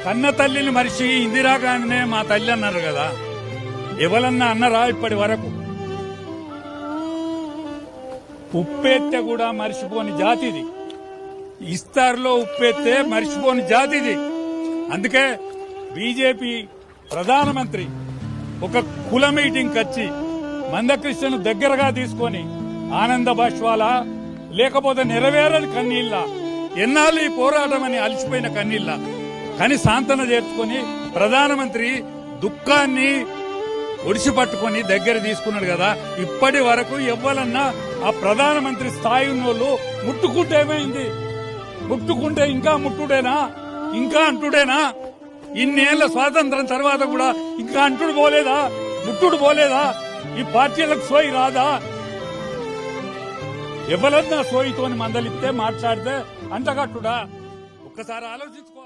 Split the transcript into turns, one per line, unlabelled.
కన్న తల్లిని మరిచి ఇందిరాగాంధీనే మా తల్లి అన్నారు కదా, ఎవరన్నా అన్నరా ఇప్పటి వరకు? ఉప్పేత్తే కూడా మర్చిపోని జాతిది, ఇస్తార్లో ఉప్పేత్తే మర్చిపోని జాతిది. అందుకే బీజేపీ ప్రధానమంత్రి ఒక కుల మీటింగ్ వచ్చి మందకృష్ణను దగ్గరగా తీసుకొని ఆనంద బాష్వాల లేకపోతే నెరవేరని కన్నీళ్ళ, ఎన్నాళ్ళు ఈ పోరాటం అని అలసిపోయిన కన్నీళ్ళ కానీ సాంతన చేర్చుకొని ప్రధానమంత్రి దుఃఖాన్ని ఒడిసిపట్టుకొని దగ్గర తీసుకున్నాడు కదా. ఇప్పటి వరకు ఎవ్వరన్నా ఆ ప్రధానమంత్రి స్థాయి ఉన్నోళ్ళు ముట్టుకుంటే ఏమైంది? ముట్టుకుంటే ఇంకా ముట్టుడేనా? ఇంకా అంటుడేనా? ఇన్నేళ్ల స్వాతంత్రం తర్వాత కూడా ఇంకా అంటుడు పోలేదా? ముట్టుడు పోలేదా? ఈ పార్టీలకు సోయి రాదా? ఎవరన్నా సోయితోని మందలిస్తే మాట్లాడితే అంటగట్టుడా? ఒక్కసారి ఆలోచించుకో.